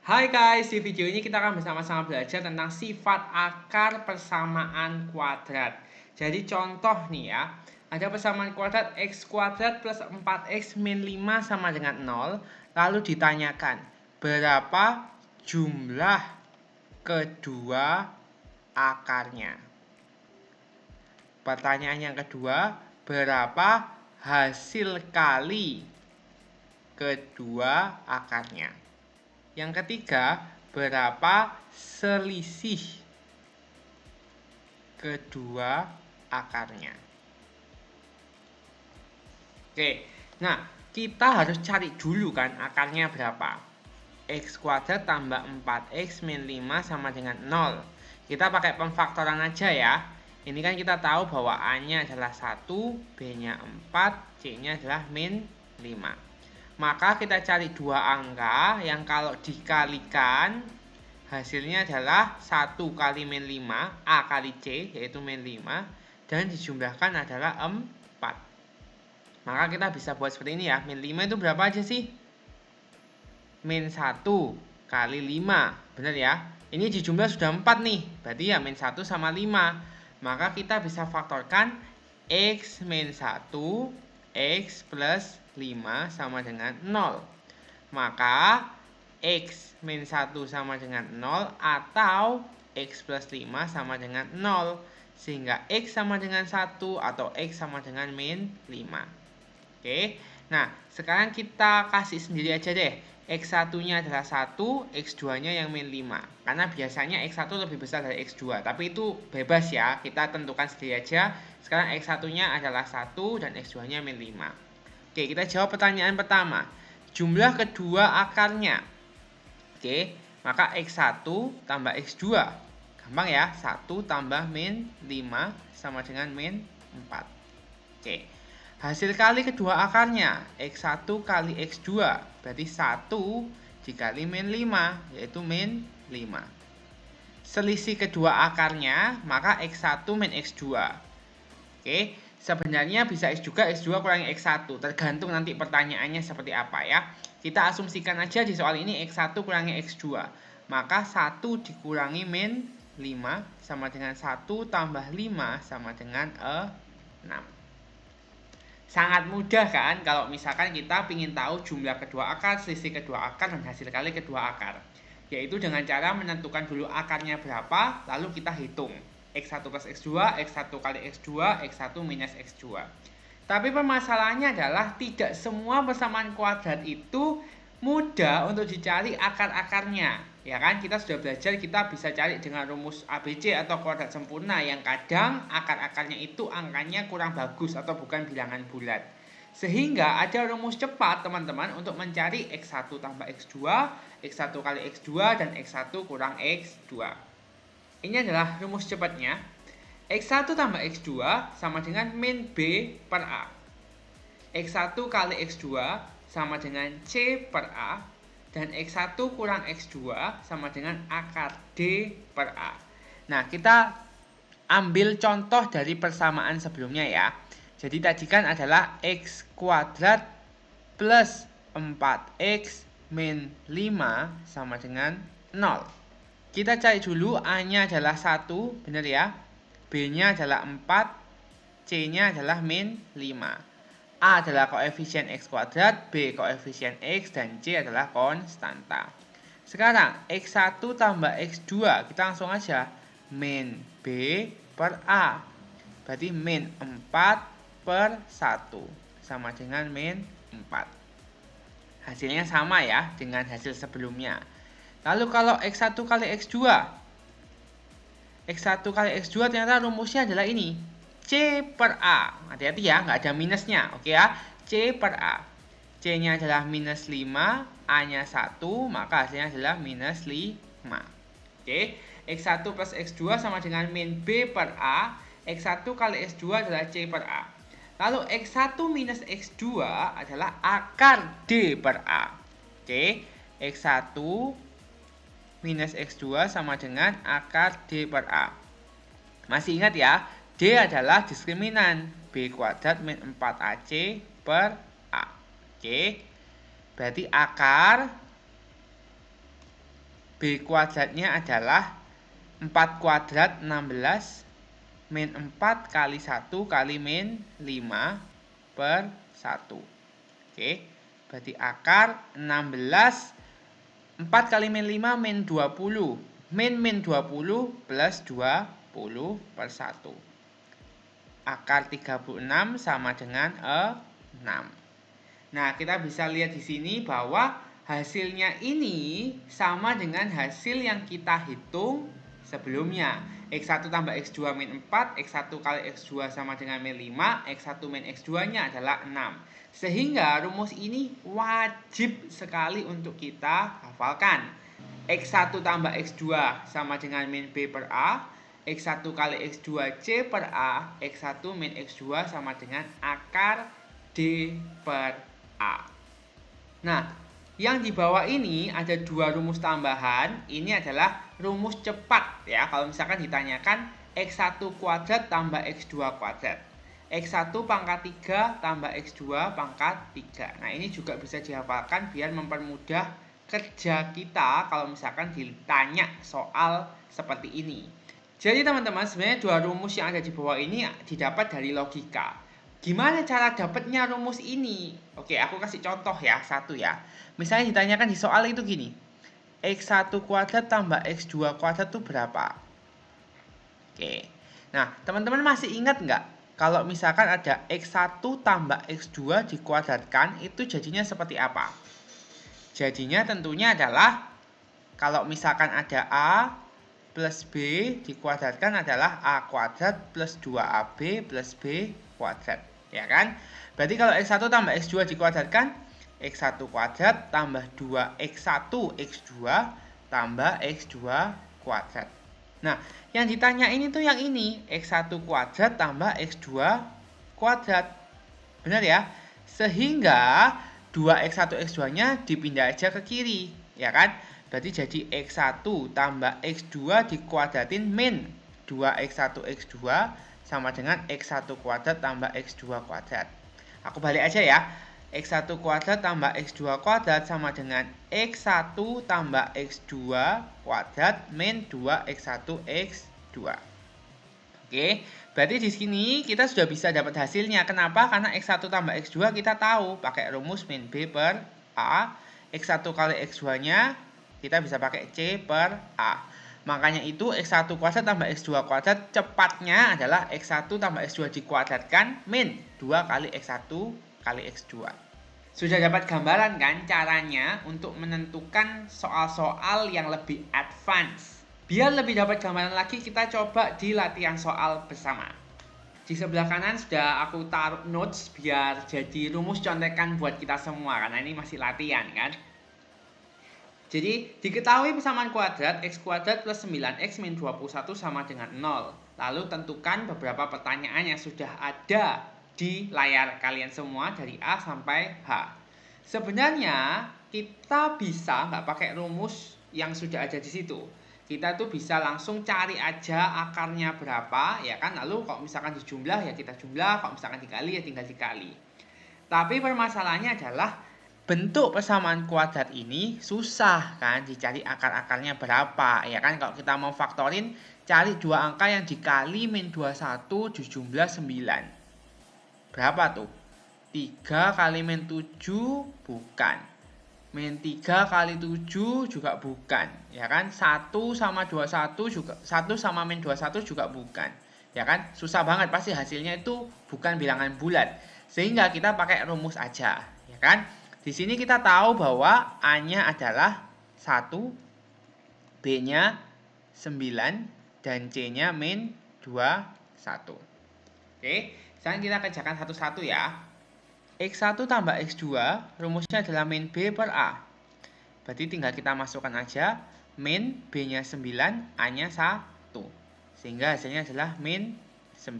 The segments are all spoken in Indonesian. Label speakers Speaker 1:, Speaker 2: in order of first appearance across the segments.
Speaker 1: Hai guys, di video ini kita akan bersama-sama belajar tentang sifat akar persamaan kuadrat. Jadi contoh nih ya, ada persamaan kuadrat x kuadrat plus 4x min 5 sama dengan 0. Lalu ditanyakan, berapa jumlah kedua akarnya? Pertanyaan yang kedua, berapa hasil kali kedua akarnya? Yang ketiga, berapa selisih kedua akarnya? Oke, nah kita harus cari dulu kan akarnya berapa. X kuadrat tambah 4x min 5 sama dengan 0. Kita pakai pemfaktoran aja ya. Ini kan kita tahu bahwa A-nya adalah 1, B-nya 4, C-nya adalah min 5. Maka kita cari dua angka yang kalau dikalikan hasilnya adalah 1 kali min 5, A kali C, yaitu min 5, dan dijumlahkan adalah 4. Maka kita bisa buat seperti ini ya. Min 5 itu berapa aja sih? Min 1 kali 5, benar ya? Ini dijumlah sudah 4 nih, berarti ya min 1 sama 5. Maka kita bisa faktorkan X min 1, X plus 5 sama dengan 0. Maka X min 1 sama dengan 0 atau X plus 5 sama dengan 0. Sehingga X sama dengan 1 atau X sama dengan min 5. Oke, nah sekarang kita kasih sendiri aja deh. X1 nya adalah 1, X2 nya yang min 5. Karena biasanya X1 lebih besar dari X2, tapi itu bebas ya, kita tentukan sendiri aja. Sekarang X1 nya adalah 1 dan X2 nya min 5. Oke, kita jawab pertanyaan pertama. Jumlah kedua akarnya. Oke, maka X1 tambah X2. Gampang ya, 1 tambah min 5 sama dengan min 4. Oke, hasil kali kedua akarnya, X1 kali X2, berarti 1 dikali min 5, yaitu min 5. Selisih kedua akarnya, maka X1 min X2. Oke, sebenarnya bisa X juga, X2 kurangi X1, tergantung nanti pertanyaannya seperti apa ya. Kita asumsikan aja di soal ini X1 kurangi X2, maka 1 dikurangi min 5 sama dengan 1 tambah 5 sama dengan 6. Sangat mudah kan kalau misalkan kita ingin tahu jumlah kedua akar, selisih kedua akar, dan hasil kali kedua akar. Yaitu dengan cara menentukan dulu akarnya berapa, lalu kita hitung. X1 plus X2, X1 kali X2, X1 minus X2. Tapi permasalahannya adalah tidak semua persamaan kuadrat itu mudah untuk dicari akar-akarnya. Ya kan, kita sudah belajar kita bisa cari dengan rumus ABC atau kuadrat sempurna yang kadang akar-akarnya itu angkanya kurang bagus atau bukan bilangan bulat. Sehingga ada rumus cepat teman-teman untuk mencari X1 tambah X2, X1 kali X2, dan X1 kurang X2. Ini adalah rumus cepatnya. X1 tambah X2 sama dengan min B per A. X1 kali X2 sama dengan C per A. Dan X1 kurang X2 sama dengan akar D per A. Nah, kita ambil contoh dari persamaan sebelumnya ya. Jadi tadi kan adalah X kuadrat plus 4X min 5 sama dengan 0. Kita cari dulu A-nya adalah 1, benar ya? B-nya adalah 4, C-nya adalah min 5. A adalah koefisien X kuadrat, B koefisien X, dan C adalah konstanta. Sekarang X1 tambah X2, kita langsung aja min B per A. Berarti min 4 per 1 sama dengan min 4. Hasilnya sama ya dengan hasil sebelumnya. Lalu kalau X1 kali X2, X1 kali X2 ternyata rumusnya adalah ini. C per A. Hati-hati ya, nggak ada minusnya. Oke ya, C per A. C-nya adalah minus 5, A-nya 1, maka hasilnya adalah minus 5. Oke, X1 plus X2 sama dengan min B per A. X1 kali X2 adalah C per A. Lalu X1 minus X2 adalah akar D per A. Oke, X1 minus X2 sama dengan akar D per A. Masih ingat ya, D adalah diskriminan B kuadrat min 4AC per A. Oke, berarti akar B kuadratnya adalah 4 kuadrat 16 min 4 kali 1 kali min 5 per 1. Oke, berarti akar 16, 4 kali min 5 min 20. Min 20 plus 20 per 1. Akar 36 sama dengan 6. Nah, kita bisa lihat di sini bahwa hasilnya ini sama dengan hasil yang kita hitung sebelumnya. X1 tambah X2 min 4, X1 kali X2 sama dengan min 5, X1 min X2-nya adalah 6. Sehingga rumus ini wajib sekali untuk kita hafalkan. X1 tambah X2 sama dengan min B per A, X1 kali X2 C per A, X1 min X2 sama dengan akar D per A. Nah, yang di bawah ini ada dua rumus tambahan. Ini adalah rumus cepat ya. Kalau misalkan ditanyakan X1 kuadrat tambah X2 kuadrat, X1 pangkat 3 tambah X2 pangkat 3. Nah, ini juga bisa dihafalkan biar mempermudah kerja kita kalau misalkan ditanya soal seperti ini. Jadi teman-teman, sebenarnya dua rumus yang ada di bawah ini didapat dari logika. Gimana cara dapatnya rumus ini? Oke, aku kasih contoh ya, satu ya. Misalnya ditanyakan di soal itu gini. X1 kuadrat tambah X2 kuadrat itu berapa? Oke. Nah, teman-teman masih ingat nggak? Kalau misalkan ada X1 tambah X2 dikuadratkan, itu jadinya seperti apa? Jadinya tentunya adalah, kalau misalkan ada A plus B dikuadratkan adalah A kuadrat plus 2AB plus B kuadrat, ya kan? Berarti kalau X1 tambah X2 dikuadratkan, X1 kuadrat tambah 2X1 X2 tambah X2 kuadrat. Nah, yang ditanya ini tuh yang ini, X1 kuadrat tambah X2 kuadrat. Benar ya? Sehingga 2X1 X2-nya dipindah aja ke kiri, ya kan? Berarti jadi X1 tambah X2 dikuadratin min 2X1 X2 sama dengan X1 kuadrat tambah X2 kuadrat. Aku balik aja ya. X1 kuadrat tambah X2 kuadrat sama dengan X1 tambah X2 kuadrat min 2X1 X2. Oke, berarti di sini kita sudah bisa dapat hasilnya. Kenapa? Karena X1 tambah X2 kita tahu pakai rumus min B per A. X1 kali X2-nya kita bisa pakai C per A. Makanya itu X1 kuadrat tambah X2 kuadrat cepatnya adalah X1 tambah X2 dikuadratkan min 2 kali X1 kali X2. Sudah dapat gambaran kan caranya untuk menentukan soal-soal yang lebih advance. Biar lebih dapat gambaran lagi, kita coba di latihan soal bersama. Di sebelah kanan sudah aku taruh notes biar jadi rumus contekan buat kita semua, karena ini masih latihan kan. Jadi, diketahui persamaan kuadrat X kuadrat plus 9X min 21 sama dengan 0. Lalu tentukan beberapa pertanyaan yang sudah ada di layar kalian semua dari A sampai H. Sebenarnya, kita bisa nggak pakai rumus yang sudah ada di situ. Kita tuh bisa langsung cari aja akarnya berapa, ya kan? Lalu kalau misalkan dijumlah ya kita jumlah, kalau misalkan dikali ya tinggal dikali. Tapi permasalahannya adalah bentuk persamaan kuadrat ini susah kan dicari akar-akarnya berapa, ya kan? Kalau kita mau faktorin, cari dua angka yang dikali min 21 dijumlah 9. Berapa tuh? 3 kali min 7 bukan. Min 3 kali 7 juga bukan, ya kan? 1 sama 21 juga, 1 sama min 21 juga bukan, ya kan? Susah banget, pasti hasilnya itu bukan bilangan bulat. Sehingga kita pakai rumus aja, ya kan? Di sini kita tahu bahwa A-nya adalah 1, B-nya 9, dan C-nya min 21. Oke, sekarang kita kerjakan satu-satu ya. X1 tambah X2 rumusnya adalah min B per A. Berarti tinggal kita masukkan aja min B-nya 9, A-nya 1. Sehingga hasilnya adalah min 9.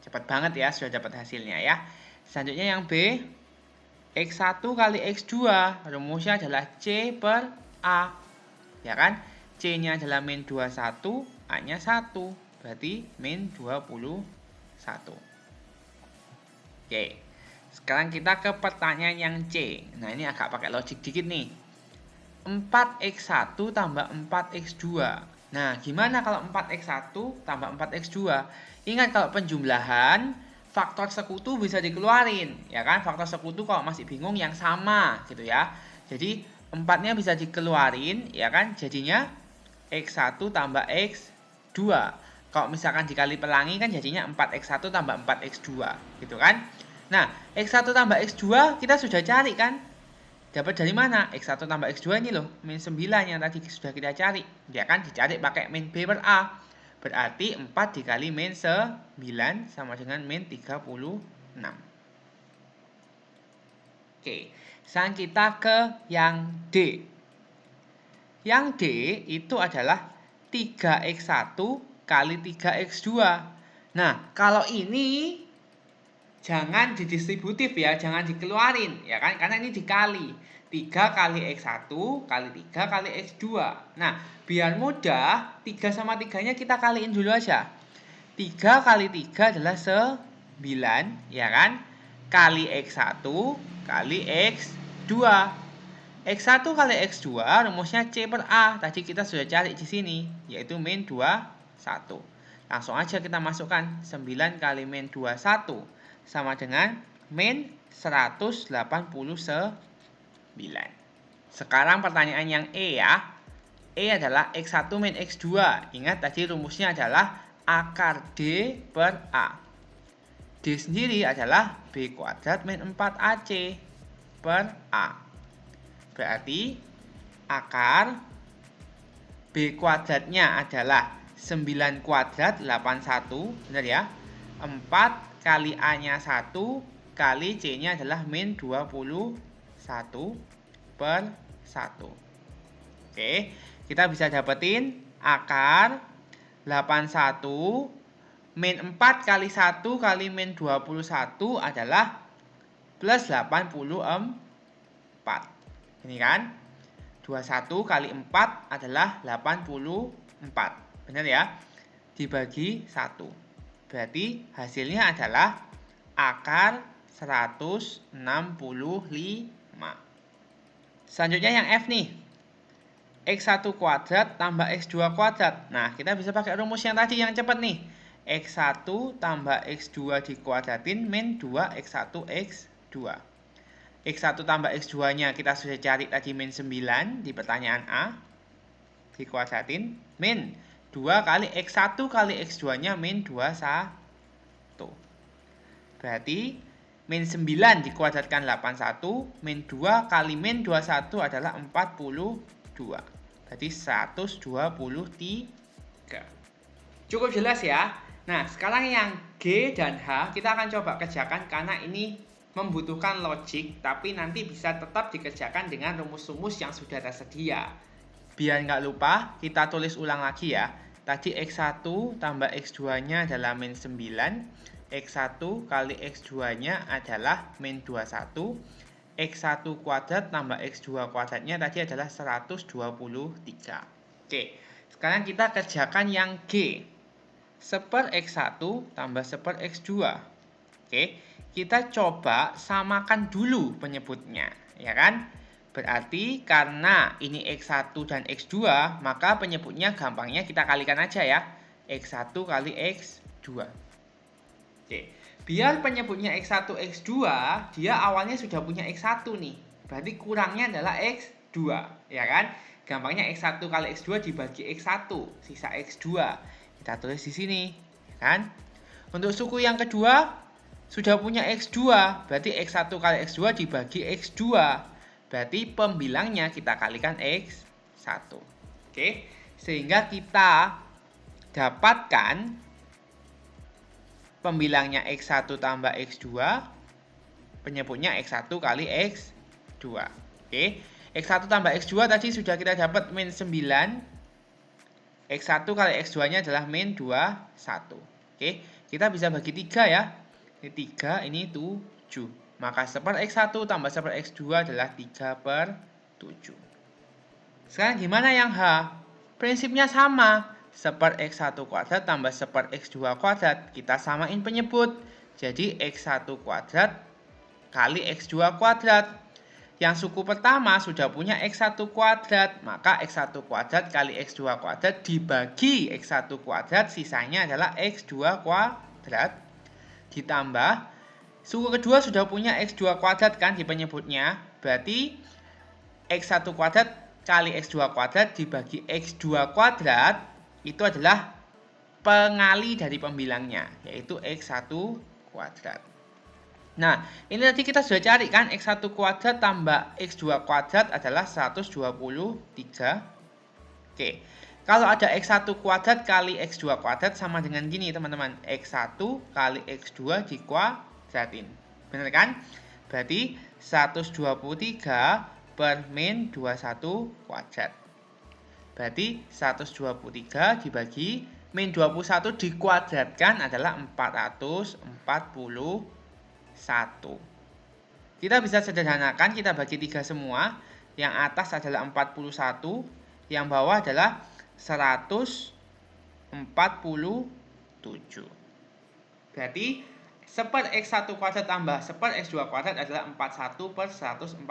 Speaker 1: Cepat banget ya, sudah dapat hasilnya ya. Selanjutnya yang B, X1 kali X2 rumusnya adalah C per A. Ya kan? C-nya adalah min 21, A-nya 1. Berarti min 21. Oke. Sekarang kita ke pertanyaan yang C. Nah, ini agak pakai logik dikit nih. 4x1 tambah 4x2. Nah, gimana kalau 4x1 tambah 4x2? Ingat kalau penjumlahan, faktor sekutu bisa dikeluarin, ya kan? Faktor sekutu kalau masih bingung yang sama gitu ya. Jadi 4-nya bisa dikeluarin, ya kan? Jadinya x1 tambah x2. Kalau misalkan dikali pelangi kan jadinya 4x1 tambah 4x2 gitu kan. Nah, x1 tambah x2 kita sudah cari kan. Dapat dari mana? X1 tambah X2 ini loh, min 9 yang tadi sudah kita cari. Ya kan, dicari pakai min B per A. Berarti 4 dikali min 9 sama dengan min 36. Oke, sekarang kita ke yang D. Yang D itu adalah 3x1 kali 3x2. Nah, kalau ini jangan didistributif ya, jangan dikeluarin ya kan, karena ini dikali 3 kali x1 kali 3 kali x2. Nah, biar mudah 3 sama 3 nya kita kaliin dulu aja. 3 kali 3 adalah 9 ya kan, kali x1 kali x2. x1 kali x2 rumusnya C per A, tadi kita sudah cari di sini, yaitu min 21. Langsung aja kita masukkan 9 kali min 21 sama dengan min 189. Sekarang pertanyaan yang E ya. E adalah X1 min X2. Ingat tadi rumusnya adalah akar D per A. D sendiri adalah B kuadrat min 4AC per A. Berarti akar B kuadratnya adalah 9 kuadrat 81. Benar ya? 4 kali A-nya 1 kali C-nya adalah min 21 per 1. Oke, kita bisa dapetin akar 81 min 4 kali 1 kali min 21 adalah plus 84. Ini kan? 21 kali 4 adalah 84. Benar ya? Dibagi 1. Berarti hasilnya adalah akar 165. Selanjutnya yang F nih. X1 kuadrat tambah X2 kuadrat. Nah, kita bisa pakai rumus yang tadi yang cepat nih. X1 tambah X2 dikuadratin min 2x1 X2. X1 tambah X2-nya kita sudah cari tadi min 9 di pertanyaan A. Dikuadratin min 2 kali X1 kali X2-nya min 21. Berarti min 9 dikuadratkan 81, min 2 kali min 21 adalah 42. Berarti 123. Cukup jelas ya? Nah, sekarang yang G dan H kita akan coba kerjakan karena ini membutuhkan logik, tapi nanti bisa tetap dikerjakan dengan rumus-rumus yang sudah tersedia. Biar nggak lupa, kita tulis ulang lagi ya. Tadi X1 tambah X2-nya adalah min 9. X1 kali X2-nya adalah min 21. X1 kuadrat tambah X2 kuadratnya tadi adalah 123. Oke, sekarang kita kerjakan yang G. 1 X1 tambah 1 X2. Oke, kita coba samakan dulu penyebutnya, ya kan? Berarti karena ini X1 dan X2, maka penyebutnya gampangnya kita kalikan aja ya. X1 kali X2. Oke. Biar penyebutnya X1, X2, dia awalnya sudah punya X1 nih. Berarti kurangnya adalah X2, ya kan? Gampangnya X1 kali X2 dibagi X1, sisa X2. Kita tulis di sini, ya kan? Untuk suku yang kedua, sudah punya X2, berarti X1 kali X2 dibagi X2. Berarti pembilangnya kita kalikan X1. Oke, sehingga kita dapatkan pembilangnya X1 tambah X2, penyebutnya X1 kali X2. Oke, X1 tambah X2 tadi sudah kita dapat min 9. X1 kali X2-nya adalah min 21. Oke, kita bisa bagi 3 ya. Ini 3, ini 7. Maka 1 X1 tambah 1 X2 adalah 3/7. Sekarang gimana yang H? Prinsipnya sama. 1 X1 kuadrat tambah 1 X2 kuadrat. Kita samain penyebut. Jadi X1 kuadrat kali X2 kuadrat. Yang suku pertama sudah punya X1 kuadrat, maka X1 kuadrat kali X2 kuadrat dibagi X1 kuadrat, sisanya adalah X2 kuadrat. Ditambah, suku kedua sudah punya X2 kuadrat kan di penyebutnya, berarti X1 kuadrat kali X2 kuadrat dibagi X2 kuadrat, itu adalah pengali dari pembilangnya, yaitu X1 kuadrat. Nah, ini tadi kita sudah cari kan, X1 kuadrat tambah X2 kuadrat adalah 123. Oke, kalau ada X1 kuadrat kali X2 kuadrat sama dengan gini teman-teman, X1 kali X2 dikuadratin. Benar kan? Berarti 123 per min 21 kuadrat. Berarti 123 dibagi min 21 dikuadratkan adalah 441. Kita bisa sederhanakan, kita bagi 3 semua. Yang atas adalah 41, yang bawah adalah 147. Berarti 1 X1 kuadrat tambah 1 X2 kuadrat adalah 41 per 147.